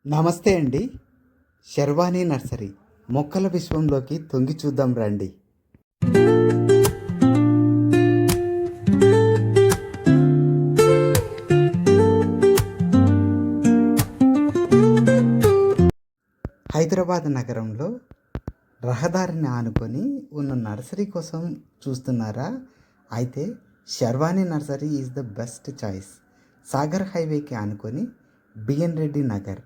నమస్తే అండి. శర్వాణి నర్సరీ మొక్కల విశ్వంలోకి తొంగి చూద్దాం రండి. హైదరాబాద్ నగరంలో రహదారిని ఆనుకొని ఉన్న నర్సరీ కోసం చూస్తున్నారా? అయితే Sharvani nursery is the best choice. Sagar హైవేకి ఆనుకొని బిఎన్ రెడ్డి నగర్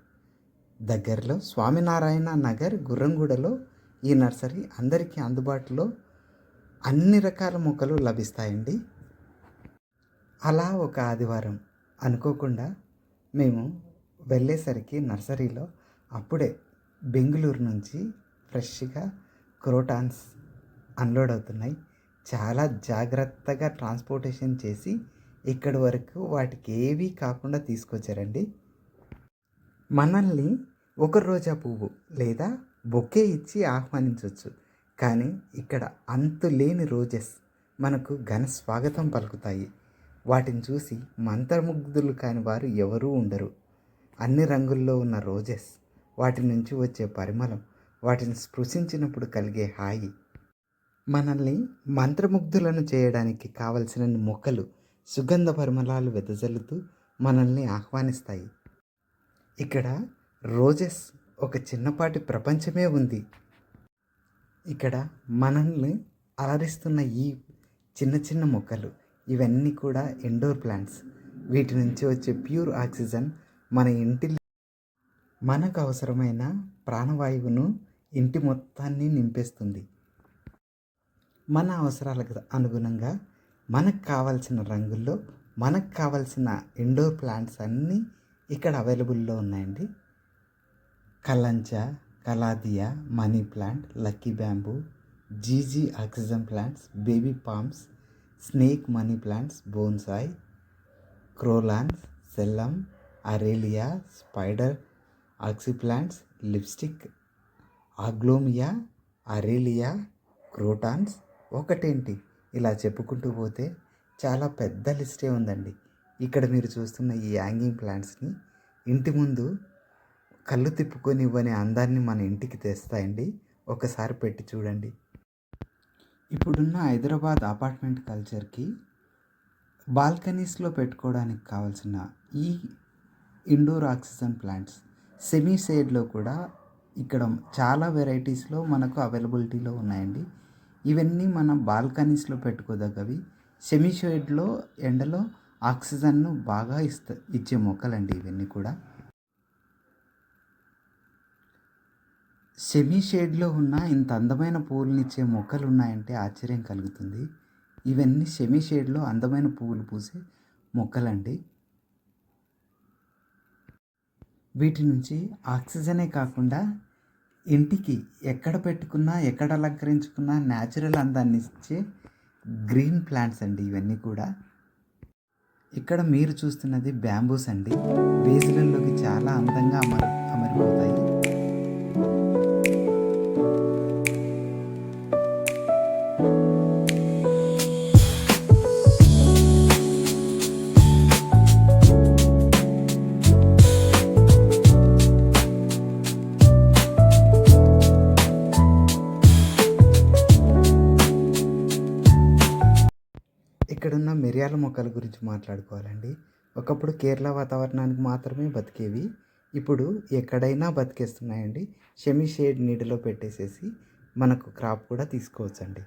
దగ్గరలో స్వామినారాయణ నగర్ గుర్రంగూడలో ఈ నర్సరీ అందరికీ అందుబాటులో అన్ని రకాల మొక్కలు లభిస్తాయండి. అలా ఒక ఆదివారం అనుకోకుండా మేము వెళ్ళేసరికి నర్సరీలో అప్పుడే బెంగళూరు నుంచి ఫ్రెష్గా క్రోటాన్స్ అన్లోడ్ అవుతున్నాయి. చాలా జాగ్రత్తగా ట్రాన్స్పోర్టేషన్ చేసి ఇక్కడి వరకు వాటికి ఏవీ కాకుండా తీసుకొచ్చారండి. మనల్ని ఒక రోజా పువ్వు లేదా బొకే ఇచ్చి ఆహ్వానించవచ్చు, కానీ ఇక్కడ అంతులేని రోజెస్ మనకు ఘన స్వాగతం పలుకుతాయి. వాటిని చూసి మంత్రముగ్ధులు కాని వారు ఎవరూ ఉండరు. అన్ని రంగుల్లో ఉన్న రోజెస్, వాటి నుంచి వచ్చే పరిమళం, వాటిని స్పృశించినప్పుడు కలిగే హాయి మనల్ని మంత్రముగ్ధులను చేయడానికి కావలసిన మొక్కలు సుగంధ పరిమళాలు వెదజల్లుతూ మనల్ని ఆహ్వానిస్తాయి. ఇక్కడ రోజెస్ ఒక చిన్నపాటి ప్రపంచమే ఉంది. ఇక్కడ మనల్ని అలరిస్తున్న ఈ చిన్న చిన్న మొక్కలు ఇవన్నీ కూడా ఇండోర్ ప్లాంట్స్. వీటి నుంచి వచ్చే ప్యూర్ ఆక్సిజన్ మన ఇంటి మనకు అవసరమైన ప్రాణవాయువును ఇంటి మొత్తాన్ని నింపేస్తుంది. మన అవసరాలకు అనుగుణంగా మనకు కావాల్సిన రంగుల్లో మనకు కావాల్సిన ఇండోర్ ప్లాంట్స్ అన్నీ ఇక్కడ అవైలబుల్లో ఉన్నాయండి. Kalanchoe, caladium, money plant, lucky bamboo, జీజీ oxygen plants, baby palms, snake money plants, bonsai, క్రోలాన్స్, సెల్లం, అరేలియా, స్పైడర్ ఆక్సి plants, lipstick, aglaonema, aralia, crotons. ఒకటేంటి, ఇలా చెప్పుకుంటూ పోతే చాలా పెద్ద లిస్టే ఉందండి. ఇక్కడ మీరు చూస్తున్న ఈ హ్యాంగింగ్ ప్లాంట్స్ని ఇంటి ముందు కళ్ళు తిప్పుకొని ఇవ్వని అందాన్ని మన ఇంటికి తెస్తాయండి. ఒకసారి పెట్టి చూడండి. ఇప్పుడున్న హైదరాబాద్ అపార్ట్మెంట్ కల్చర్కి బాల్కనీస్లో పెట్టుకోవడానికి కావాల్సిన ఈ ఇండోర్ ఆక్సిజన్ ప్లాంట్స్ సెమీ షేడ్లో కూడా ఇక్కడ చాలా వెరైటీస్లో మనకు అవైలబిలిటీలో ఉన్నాయండి. ఇవన్నీ మన బాల్కనీస్లో పెట్టుకోదగ్గవి. సెమీ షేడ్లో ఎండలో ఆక్సిజన్ను బాగా ఇచ్చే మొక్కలండి ఇవన్నీ కూడా. సెమీ షేడ్లో ఉన్న ఇంత అందమైన పువ్వులను ఇచ్చే మొక్కలు ఉన్నాయంటే ఆశ్చర్యం కలుగుతుంది. ఇవన్నీ సెమీ షేడ్లో అందమైన పువ్వులు పూసే మొక్కలండి. వీటి నుంచి ఆక్సిజనే కాకుండా ఇంటికి ఎక్కడ పెట్టుకున్నా ఎక్కడ అలంకరించుకున్నా న్యాచురల్ అందాన్ని ఇచ్చే గ్రీన్ ప్లాంట్స్ అండి ఇవన్నీ కూడా. ఇక్కడ మీరు చూస్తున్నది బ్యాంబూస్ అండి. వేసులలోకి చాలా అందంగా అమరిపోతాయి. ఇక్కడున్న మిరియాల మొక్కల గురించి మాట్లాడుకోవాలండి. ఒకప్పుడు కేరళ వాతావరణానికి మాత్రమే బతికేవి, ఇప్పుడు ఎక్కడైనా బతికేస్తున్నాయండి. సెమీ షేడ్ నీడలో పెట్టేసేసి మనకు క్రాప్ కూడా తీసుకోవచ్చండి.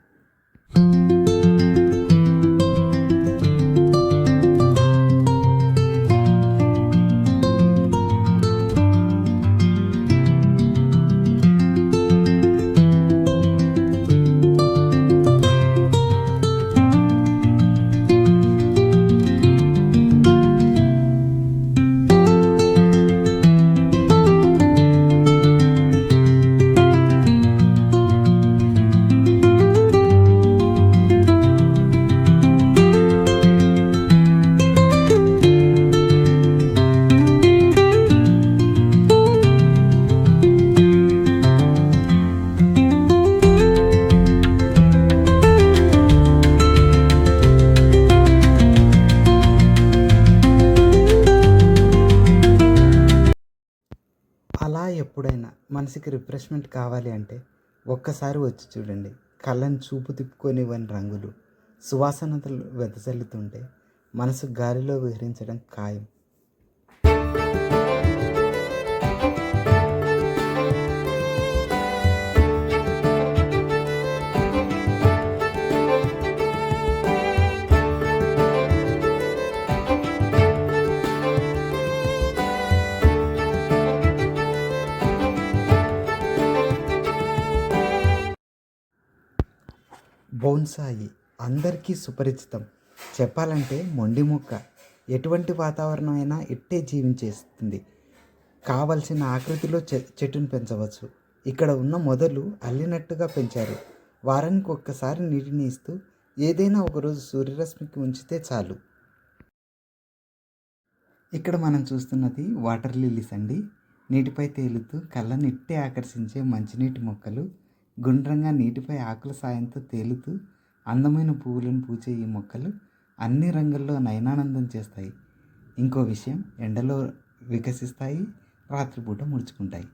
అలా ఎప్పుడైనా మనసుకి రిఫ్రెష్మెంట్ కావాలి అంటే ఒక్కసారి వచ్చి చూడండి. కళ్ళని చూపు తిప్పుకొనివ్వని రంగులు, సువాసనలు వెదజల్లుతుంటే మనసు గాలిలో విహరించడం ఖాయం. బోన్సాయి అందరికీ సుపరిచితం. చెప్పాలంటే మొండి మొక్క ఎటువంటి వాతావరణం అయినా ఇట్టే జీవించేస్తుంది. కావలసిన ఆకృతిలో చెట్టును పెంచవచ్చు. ఇక్కడ ఉన్న మొదలు అల్లినట్టుగా పెంచారు. వారానికి ఒక్కసారి నీటిని ఇస్తూ ఏదైనా ఒకరోజు సూర్యరశ్మికి ఉంచితే చాలు. ఇక్కడ మనం చూస్తున్నది వాటర్ లిల్లీస్ అండి. నీటిపై తేలుతూ కళ్ళని ఇట్టే ఆకర్షించే మంచినీటి మొక్కలు. గుండ్రంగా నీటిపై ఆకుల సాయంతో తేలుతూ అందమైన పువ్వులను పూచే ఈ మొక్కలు అన్ని రంగుల్లో నయనానందం చేస్తాయి. ఇంకో విషయం, ఎండలో వికసిస్తాయి, రాత్రిపూట ముడుచుకుంటాయి.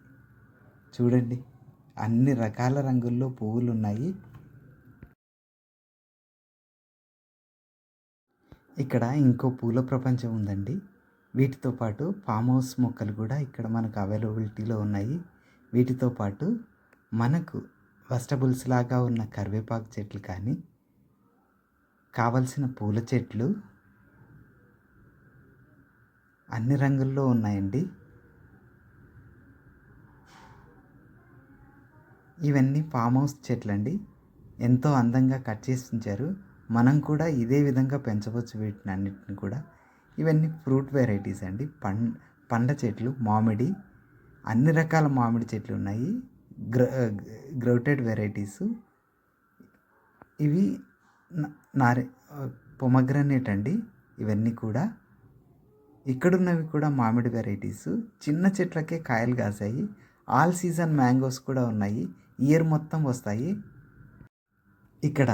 చూడండి, అన్ని రకాల రంగుల్లో పువ్వులు ఉన్నాయి. ఇక్కడ ఇంకో పూల ప్రపంచం ఉందండి. వీటితో పాటు ఫామ్ హౌస్ మొక్కలు కూడా ఇక్కడ మనకు అవైలబిలిటీలో ఉన్నాయి. వీటితో పాటు మనకు వెజిటబుల్స్ లాగా ఉన్న కరివేపాకు చెట్లు కానీ, కావలసిన పూల చెట్లు అన్ని రంగుల్లో ఉన్నాయండి. ఇవన్నీ ఫామ్ హౌస్ చెట్లు అండి. ఎంతో అందంగా కట్ చేసి ఉంచారు. మనం కూడా ఇదే విధంగా పెంచవచ్చు వీటిని అన్నిటిని కూడా. ఇవన్నీ ఫ్రూట్ వెరైటీస్ అండి. పండ్ల చెట్లు, మామిడి, అన్ని రకాల మామిడి చెట్లు ఉన్నాయి. గ్రౌటెడ్ వెరైటీసు ఇవి. పొమగ్రనేట్ అండి. ఇవన్నీ కూడా ఇక్కడున్నవి కూడా మామిడి వెరైటీసు. చిన్న చెట్లకే కాయలు కాసాయి. ఆల్ సీజన్ మ్యాంగోస్ కూడా ఉన్నాయి. ఇయర్ మొత్తం వస్తాయి. ఇక్కడ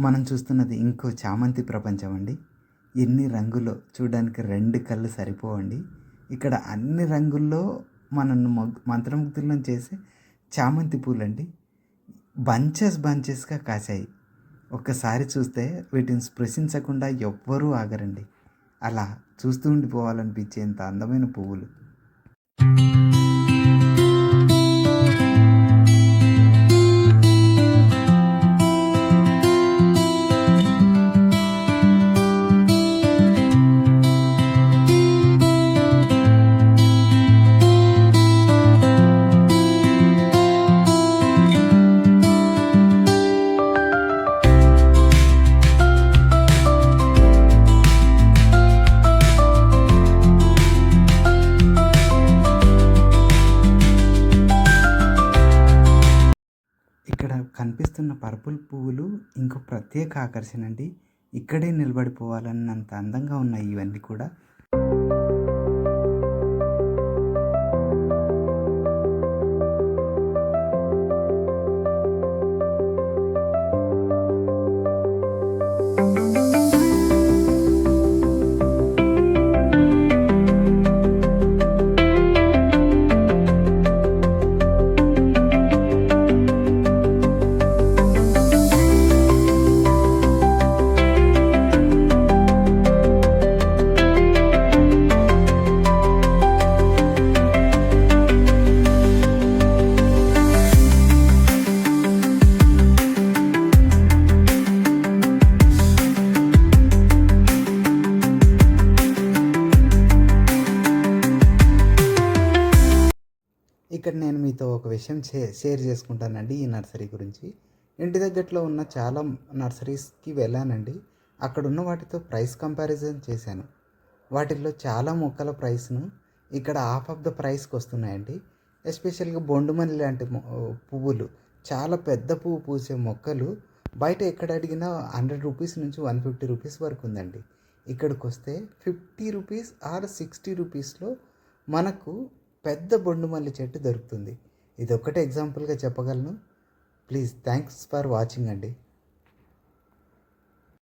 మనం చూస్తున్నది ఇంకో చామంతి ప్రపంచం అండి. ఎన్ని రంగులో, చూడడానికి 2 కళ్ళు సరిపోవండి. ఇక్కడ అన్ని రంగుల్లో మనల్ని మంత్రముగ్ధులను చేసే చామంతి పూలండి. బంచెస్గా కాసాయి. ఒక్కసారి చూస్తే వీటిని స్పృశించకుండా ఎవ్వరూ ఆగరండి. అలా చూస్తూ ఉండిపోవాలనిపించేంత అందమైన పువ్వులు. ఇక్కడ కనిపిస్తున్న పర్పుల్ పువ్వులు ఇంకో ప్రత్యేక ఆకర్షణ అండి. ఇక్కడే నిలబడిపోవాలన్నంత అందంగా ఉన్నాయి ఇవన్నీ కూడా. ఇక్కడ నేను మీతో ఒక విషయం షేర్ చేసుకుంటానండి ఈ నర్సరీ గురించి. ఇంటి దగ్గరలో ఉన్న చాలా నర్సరీస్కి వెళ్ళానండి. అక్కడ ఉన్న వాటితో ప్రైస్ కంపారిజన్ చేశాను. వాటిల్లో చాలా మొక్కల ప్రైస్ను ఇక్కడ హాఫ్ ఆఫ్ ద ప్రైస్కి వస్తున్నాయండి. ఎస్పెషల్గా బొండుమల్లి లాంటి పువ్వులు, చాలా పెద్ద పువ్వు పూసే మొక్కలు బయట ఎక్కడ అడిగినా 100 రూపీస్ నుంచి 150 రూపీస్ వరకు ఉందండి. ఇక్కడికి వస్తే 50 రూపీస్ ఆర్ 60 రూపీస్లో మనకు పెద్ద బొండుమల్లి చెట్టు దొరుకుతుంది. ఇది ఒక్కటే ఎగ్జాంపుల్గా చెప్పగలను. ప్లీజ్, థ్యాంక్స్ ఫర్ వాచింగ్ అండి.